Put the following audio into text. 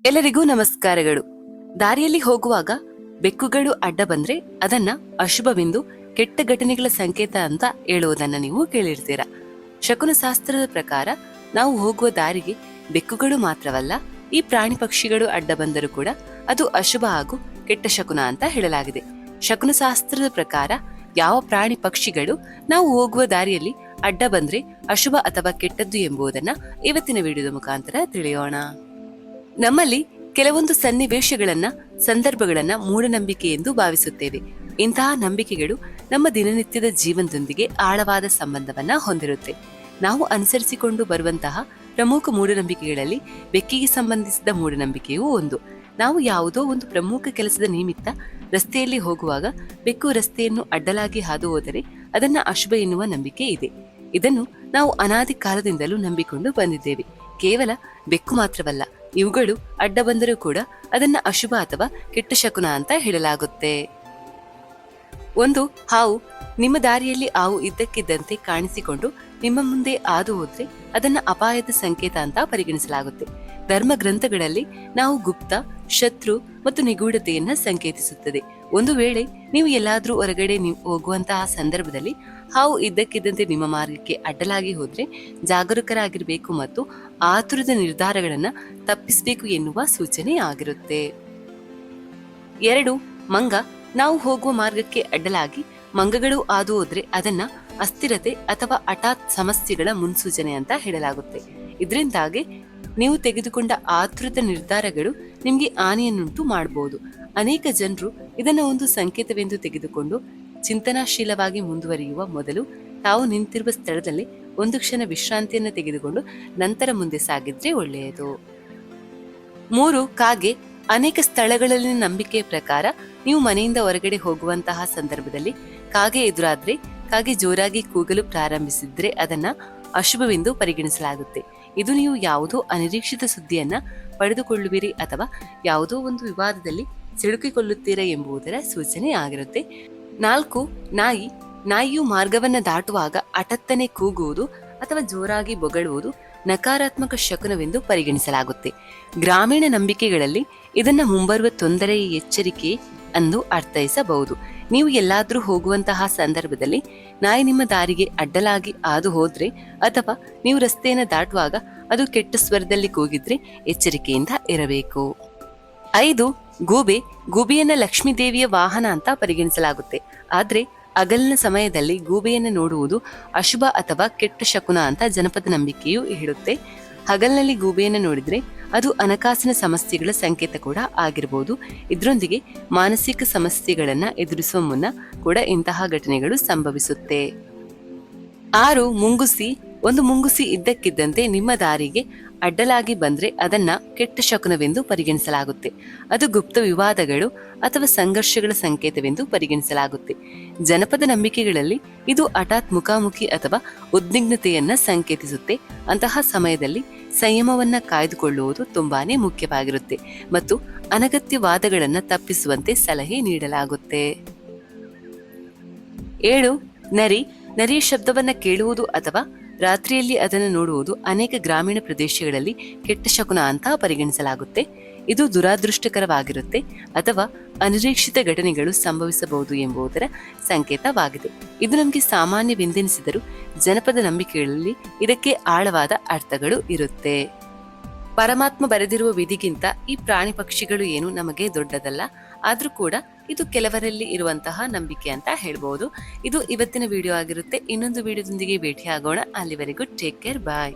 ಎಲ್ಲರಿಗೂ ನಮಸ್ಕಾರಗಳು. ದಾರಿಯಲ್ಲಿ ಹೋಗುವಾಗ ಬೆಕ್ಕುಗಳು ಅಡ್ಡ ಬಂದ್ರೆ ಅದನ್ನ ಅಶುಭವೆಂದು, ಕೆಟ್ಟ ಘಟನೆಗಳ ಸಂಕೇತ ಅಂತ ಹೇಳುವುದನ್ನ ನೀವು ಕೇಳಿರ್ತೀರಾ. ಶಕುನಶಾಸ್ತ್ರದ ಪ್ರಕಾರ ನಾವು ಹೋಗುವ ದಾರಿಗೆ ಬೆಕ್ಕುಗಳು ಮಾತ್ರವಲ್ಲ, ಈ ಪ್ರಾಣಿ ಪಕ್ಷಿಗಳು ಅಡ್ಡ ಬಂದರೂ ಕೂಡ ಅದು ಅಶುಭ ಹಾಗೂ ಕೆಟ್ಟ ಶಕುನ ಅಂತ ಹೇಳಲಾಗಿದೆ. ಶಕುನಶಾಸ್ತ್ರದ ಪ್ರಕಾರ ಯಾವ ಪ್ರಾಣಿ ಪಕ್ಷಿಗಳು ನಾವು ಹೋಗುವ ದಾರಿಯಲ್ಲಿ ಅಡ್ಡ ಬಂದ್ರೆ ಅಶುಭ ಅಥವಾ ಕೆಟ್ಟದ್ದು ಎಂಬುದನ್ನ ಇವತ್ತಿನ ವಿಡಿಯೋದ ಮುಖಾಂತರ ತಿಳಿಯೋಣ. ನಮ್ಮಲ್ಲಿ ಕೆಲವೊಂದು ಸನ್ನಿವೇಶಗಳನ್ನ, ಸಂದರ್ಭಗಳನ್ನ ಮೂಢನಂಬಿಕೆ ಎಂದು ಭಾವಿಸುತ್ತೇವೆ. ಇಂತಹ ನಂಬಿಕೆಗಳು ನಮ್ಮ ದಿನನಿತ್ಯದ ಜೀವನದೊಂದಿಗೆ ಆಳವಾದ ಸಂಬಂಧವನ್ನ ಹೊಂದಿರುತ್ತೆ. ನಾವು ಅನುಸರಿಸಿಕೊಂಡು ಬರುವಂತಹ ಪ್ರಮುಖ ಮೂಢನಂಬಿಕೆಗಳಲ್ಲಿ ಬೆಕ್ಕಿಗೆ ಸಂಬಂಧಿಸಿದ ಮೂಢನಂಬಿಕೆಯೂ ಒಂದು. ನಾವು ಯಾವುದೋ ಒಂದು ಪ್ರಮುಖ ಕೆಲಸದ ನಿಮಿತ್ತ ರಸ್ತೆಯಲ್ಲಿ ಹೋಗುವಾಗ ಬೆಕ್ಕು ರಸ್ತೆಯನ್ನು ಅಡ್ಡಲಾಗಿ ಹಾದು ಹೋದರೆ ಅದನ್ನ ಅಶುಭ ಎನ್ನುವ ನಂಬಿಕೆ ಇದೆ. ಇದನ್ನು ನಾವು ಅನಾದಿ ಕಾಲದಿಂದಲೂ ನಂಬಿಕೊಂಡು ಬಂದಿದ್ದೇವೆ. ಕೇವಲ ಬೆಕ್ಕು ಮಾತ್ರವಲ್ಲ, ಇವುಗಳು ಅಡ್ಡ ಬಂದರೂ ಕೂಡ ಅದನ್ನ ಅಶುಭ ಅಥವಾ ಕೆಟ್ಟ ಶಕುನ ಅಂತ ಹೇಳಲಾಗುತ್ತೆ. ಒಂದು ಹಾವು. ನಿಮ್ಮ ದಾರಿಯಲ್ಲಿ ಹಾವು ಇದ್ದಕ್ಕಿದ್ದಂತೆ ಕಾಣಿಸಿಕೊಂಡು ನಿಮ್ಮ ಮುಂದೆ ಹಾದು ಹೋದ್ರೆ ಅದನ್ನ ಅಪಾಯದ ಸಂಕೇತ ಅಂತ ಪರಿಗಣಿಸಲಾಗುತ್ತೆ. ಧರ್ಮ ಗ್ರಂಥಗಳಲ್ಲಿ ನಾವು ಗುಪ್ತ, ಶತ್ರು ಮತ್ತು ನಿಗೂಢತೆಯನ್ನ ಸಂಕೇತಿಸುತ್ತದೆ. ಒಂದು ವೇಳೆ ನೀವು ಎಲ್ಲಾದ್ರೂ ಹೊರಗಡೆ ಹೋಗುವಂತಹ ಸಂದರ್ಭದಲ್ಲಿ ಹಾವು ಇದ್ದಕ್ಕಿದ್ದಂತೆ ನಿಮ್ಮ ಮಾರ್ಗಕ್ಕೆ ಅಡ್ಡಲಾಗಿ ಹೋದ್ರೆ ಜಾಗರೂಕರಾಗಿರ್ಬೇಕು ಮತ್ತು ಆತುರದ ನಿರ್ಧಾರಗಳನ್ನ ತಪ್ಪಿಸಬೇಕು ಎನ್ನುವ ಸೂಚನೆ ಆಗಿರುತ್ತೆ. 2. ಮಂಗ. ನಾವು ಹೋಗುವ ಮಾರ್ಗಕ್ಕೆ ಅಡ್ಡಲಾಗಿ ಮಂಗಗಳು ಹಾದು ಹೋದ್ರೆ ಅದನ್ನ ಅಸ್ಥಿರತೆ ಅಥವಾ ಹಠಾತ್ ಸಮಸ್ಯೆಗಳ ಮುನ್ಸೂಚನೆ ಅಂತ ಹೇಳಲಾಗುತ್ತೆ. ಇದರಿಂದಾಗಿ ನೀವು ತೆಗೆದುಕೊಂಡ ಆತುರದ ನಿರ್ಧಾರಗಳು ನಿಮ್ಗೆ ಹಾನಿಯನ್ನುಂಟು ಮಾಡಬಹುದು. ಅನೇಕ ಜನರು ಇದನ್ನ ಒಂದು ಸಂಕೇತವೆಂದು ತೆಗೆದುಕೊಂಡು ಚಿಂತನಾಶೀಲವಾಗಿ ಮುಂದುವರಿಯುವ ಮೊದಲು ತಾವು ನಿಂತಿರುವ ಸ್ಥಳದಲ್ಲಿ ಒಂದು ಕ್ಷಣ ವಿಶ್ರಾಂತಿಯನ್ನು ತೆಗೆದುಕೊಂಡು ನಂತರ ಮುಂದೆ ಸಾಗಿದ್ರೆ ಒಳ್ಳೆಯದು. 3. ಕಾಗೆ. ಅನೇಕ ಸ್ಥಳಗಳಲ್ಲಿನ ನಂಬಿಕೆಯ ಪ್ರಕಾರ ನೀವು ಮನೆಯಿಂದ ಹೊರಗಡೆ ಹೋಗುವಂತಹ ಸಂದರ್ಭದಲ್ಲಿ ಕಾಗೆ ಎದುರಾದ್ರೆ, ಕಾಗೆ ಜೋರಾಗಿ ಕೂಗಲು ಪ್ರಾರಂಭಿಸಿದ್ರೆ ಅದನ್ನ ಅಶುಭವೆಂದು ಪರಿಗಣಿಸಲಾಗುತ್ತೆ. ಇದು ನೀವು ಯಾವುದೋ ಅನಿರೀಕ್ಷಿತ ಸುದ್ದಿಯನ್ನ ಪಡೆದುಕೊಳ್ಳುವಿರಿ ಅಥವಾ ಯಾವುದೋ ಒಂದು ವಿವಾದದಲ್ಲಿ ಸಿಲುಕಿಕೊಳ್ಳುತ್ತೀರಾ ಎಂಬುದರ ಸೂಚನೆ ಆಗಿರುತ್ತೆ. 4. ನಾಯಿ. ನಾಯಿಯು ಮಾರ್ಗವನ್ನ ದಾಟುವಾಗ ಹಠತ್ತನೆ ಕೂಗುವುದು ಅಥವಾ ಜೋರಾಗಿ ಬೊಗಳುವುದು ನಕಾರಾತ್ಮಕ ಶಕುನವೆಂದು ಪರಿಗಣಿಸಲಾಗುತ್ತೆ. ಗ್ರಾಮೀಣ ನಂಬಿಕೆಗಳಲ್ಲಿ ಇದನ್ನ ಮುಂಬರುವ ತೊಂದರೆಯ ಎಚ್ಚರಿಕೆ ಎಂದು ಅರ್ಥೈಸಬಹುದು. ನೀವು ಎಲ್ಲಾದ್ರೂ ಹೋಗುವಂತಹ ಸಂದರ್ಭದಲ್ಲಿ ನಾಯಿ ನಿಮ್ಮ ದಾರಿಗೆ ಅಡ್ಡಲಾಗಿ ಹಾದು ಹೋದ್ರೆ ಅಥವಾ ನೀವು ರಸ್ತೆಯನ್ನು ದಾಟುವಾಗ ಅದು ಕೆಟ್ಟ ಸ್ವರದಲ್ಲಿ ಕೂಗಿದ್ರೆ ಎಚ್ಚರಿಕೆಯಿಂದ ಇರಬೇಕು. 5. ಗೂಬೆ. ಗೂಬೆಯನ್ನ ಲಕ್ಷ್ಮೀ ದೇವಿಯ ವಾಹನ ಅಂತ ಪರಿಗಣಿಸಲಾಗುತ್ತೆ. ಆದ್ರೆ ಹಗಲಿನ ಸಮಯದಲ್ಲಿ ಗೂಬೆಯನ್ನು ನೋಡುವುದು ಅಶುಭ ಅಥವಾ ಕೆಟ್ಟ ಶಕುನ ಅಂತ ಜನಪದ ನಂಬಿಕೆಯು ಹೇಳುತ್ತೆ. ಹಗಲಿನಲ್ಲಿ ಗೂಬೆಯನ್ನು ನೋಡಿದ್ರೆ ಅದು ಹಣಕಾಸಿನ ಸಮಸ್ಯೆಗಳ ಸಂಕೇತ ಕೂಡ ಆಗಿರಬಹುದು. ಇದರೊಂದಿಗೆ ಮಾನಸಿಕ ಸಮಸ್ಯೆಗಳನ್ನ ಎದುರಿಸುವ ಮುನ್ನ ಕೂಡ ಇಂತಹ ಘಟನೆಗಳು ಸಂಭವಿಸುತ್ತೆ. 6. ಮುಂಗುಸಿ. ಒಂದು ಮುಂಗುಸಿ ಇದ್ದಕ್ಕಿದ್ದಂತೆ ನಿಮ್ಮ ದಾರಿಗೆ ಅಡ್ಡಲಾಗಿ ಬಂದ್ರೆ ಅದನ್ನ ಕೆಟ್ಟ ಶಕುನವೆಂದು ಪರಿಗಣಿಸಲಾಗುತ್ತೆ. ಅದು ಗುಪ್ತ ವಿವಾದಗಳು ಅಥವಾ ಸಂಘರ್ಷಗಳ ಸಂಕೇತವೆಂದು ಪರಿಗಣಿಸಲಾಗುತ್ತೆ. ಜನಪದ ನಂಬಿಕೆಗಳಲ್ಲಿ ಇದು ಹಠಾತ್ ಮುಖಾಮುಖಿ ಅಥವಾ ಉದ್ವಿಗ್ನತೆಯನ್ನ ಸಂಕೇತಿಸುತ್ತೆ. ಅಂತಹ ಸಮಯದಲ್ಲಿ ಸಂಯಮವನ್ನ ಕಾಯ್ದುಕೊಳ್ಳುವುದು ತುಂಬಾನೇ ಮುಖ್ಯವಾಗಿರುತ್ತೆ ಮತ್ತು ಅನಗತ್ಯ ವಾದಗಳನ್ನ ತಪ್ಪಿಸುವಂತೆ ಸಲಹೆ ನೀಡಲಾಗುತ್ತೆ. 7. ನರಿ. ನರಿಯ ಶಬ್ದವನ್ನ ಕೇಳುವುದು ಅಥವಾ ರಾತ್ರಿಯಲ್ಲಿ ಅದನ್ನು ನೋಡುವುದು ಅನೇಕ ಗ್ರಾಮೀಣ ಪ್ರದೇಶಗಳಲ್ಲಿ ಕೆಟ್ಟ ಶಕುನ ಅಂತ ಪರಿಗಣಿಸಲಾಗುತ್ತೆ. ಇದು ದುರಾದೃಷ್ಟಕರವಾಗಿರುತ್ತೆ ಅಥವಾ ಅನಿರೀಕ್ಷಿತ ಘಟನೆಗಳು ಸಂಭವಿಸಬಹುದು ಎಂಬುದರ ಸಂಕೇತವಾಗಿದೆ. ಇದು ನಮಗೆ ಸಾಮಾನ್ಯವೆಂದೆನಿಸಿದರೂ ಜನಪದ ನಂಬಿಕೆಗಳಲ್ಲಿ ಇದಕ್ಕೆ ಆಳವಾದ ಅರ್ಥಗಳು ಇರುತ್ತೆ. ಪರಮಾತ್ಮ ಬರೆದಿರುವ ವಿಧಿಗಿಂತ ಈ ಪ್ರಾಣಿ ಪಕ್ಷಿಗಳು ಏನು ನಮಗೆ ದೊಡ್ಡದಲ್ಲ. ಆದ್ರೂ ಕೂಡ ಇದು ಕೆಲವರಲ್ಲಿ ಇರುವಂತಹ ನಂಬಿಕೆ ಅಂತ ಹೇಳ್ಬಹುದು. ಇದು ಇವತ್ತಿನ ವಿಡಿಯೋ ಆಗಿರುತ್ತೆ. ಇನ್ನೊಂದು ವಿಡಿಯೋದೊಂದಿಗೆ ಭೇಟಿ ಆಗೋಣ. ಅಲ್ಲಿವರೆಗೂ ಟೇಕ್ ಕೇರ್, ಬಾಯ್.